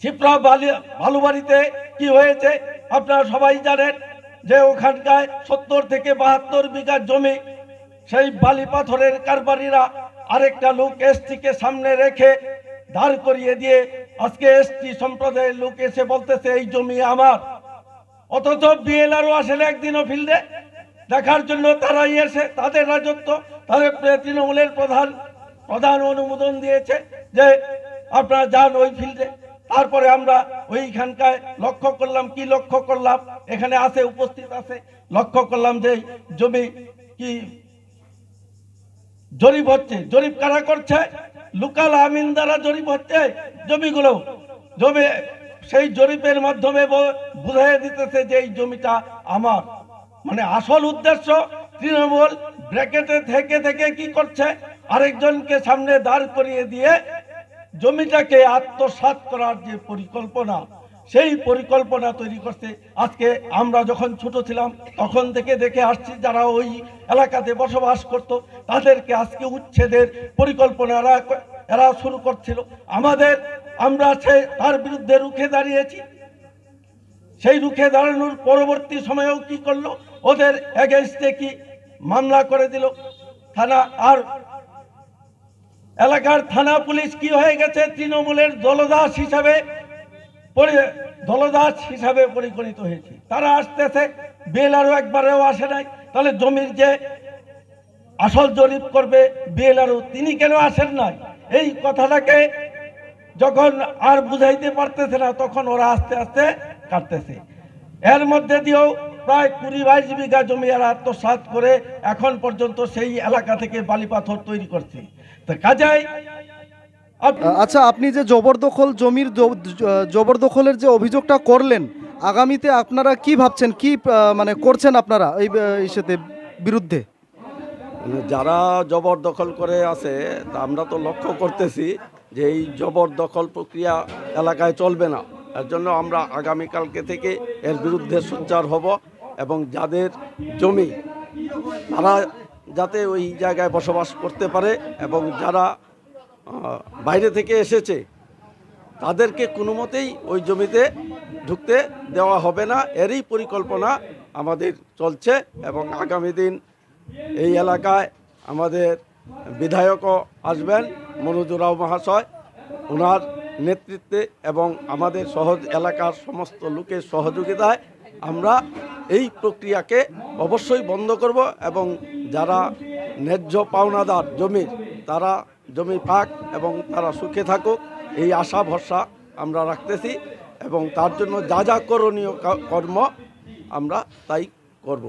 শিপ্রা বালুবাড়িতে কি হয়েছে আপনারা সবাই জানেন, যে ওখানকার 70 থেকে 72 বিঘা জমি সেই বালি পাথরের কারবারিরা আরেকটা লোক এসটিকে সামনে রেখে দাঁড় করিয়ে দিয়ে আজকে এসটি সম্প্রদায়ের লোক এসে বলতেছে এই জমি আমার। অথচ বিএলআরও আসেন একদিনও ফিল্ডে দেখার জন্য, তারাই এসে তাদের রাজত্ব, তাদের তৃণমূলের প্রধান অনুমোদন দিয়েছে যে আপনারা যান ওই ফিল্ডে। তারপরে আমরা ওইখানকায় লক্ষ্য করলাম, কি লক্ষ্য করলাম, এখানে আছে উপস্থিত আছে, লক্ষ্য করলাম যে জমি কি জরিপ হচ্ছে। জরিপ কারা করছে? লোকাল আমিন দ্বারা জরিপ হচ্ছে জমিগুলো। জমি সেই জরিপের মাধ্যমে বুঝিয়ে দিতেছে যে এই জমিটা আমার। মানে আসল উদ্দেশ্য তৃণমূল ব্র্যাকেটে থেকে থেকে কি করছে, আরেকজনকে সামনে দাঁড় করিয়ে দিয়ে জমিটাকে আত্মসাৎ করার যে পরিকল্পনা, সেই পরিকল্পনা তৈরি করছে। আজকে আমরা যখন ছোট ছিলাম তখন থেকে দেখে আসছি, যারা ওই এলাকাতে বসবাস করত তাদেরকে আজকে উচ্ছেদের পরিকল্পনা এরা শুরু করছিল। আমরা তার বিরুদ্ধে রুখে দাঁড়িয়েছি। সেই রুখে দাঁড়ানোর পরবর্তী সময়েও কি করলো, ওদের এগেইনস্টে কি মামলা করে দিল থানা। আর এলাকার থানা পুলিশ কি হয়ে গেছে, তৃণমূলের দলদাস হিসাবে পরিগণিত হয়েছে। তারা আসতেছে, বিএলআরও একবারেও আসে নাই। তাহলে জমির যে আসল জরিপ করবে বিএলআরও, তিনি কেন আসেন নাই? এই কথাটাকে যখন আর বুঝাইতে পারতেছে না, তখন ওরা আস্তে আস্তে কাটতেছে। এর মধ্যে দিয়েও প্রায় 20-22 বিঘা জমি এরা আত্মসাৎ করে এখন পর্যন্ত সেই এলাকা থেকে বালি পাথর তৈরি করছে। তো কাজেই আচ্ছা, আপনি যে জমির জবরদখলের যে অভিযোগটা করলেন, আগামীতে আপনারা কি ভাবছেন, কি মানে করছেন আপনারা এই সাথে বিরুদ্ধে? যারা জবরদখল করে আছে আমরা তো লক্ষ্য করতেছি যে এই জবরদখল প্রক্রিয়া এলাকায় চলবে না। এর জন্য আমরা আগামীকালকে থেকে এর বিরুদ্ধে সোচ্চার হব এবং যাদের জমি তারা যাতে ওই জায়গায় বসবাস করতে পারে এবং যারা বাইরে থেকে এসেছে তাদেরকে কোনো মতেই ওই জমিতে ঢুকতে দেওয়া হবে না, এরই পরিকল্পনা আমাদের চলছে। এবং আগামী দিন এই এলাকায় আমাদের বিধায়কও আসবেন, মনোজ রাও মহাশয়, ওনার নেতৃত্বে এবং আমাদের এলাকার সমস্ত লোকের সহযোগিতায় আমরা এই প্রক্রিয়াকে অবশ্যই বন্ধ করব এবং যারা ন্যায্য পাওনাদার জমির তারা জমি পাক এবং তারা সুখে থাকুক, এই আশা ভরসা আমরা রাখতেছি এবং তার জন্য যা যা করণীয় কর্ম আমরা তাই করব।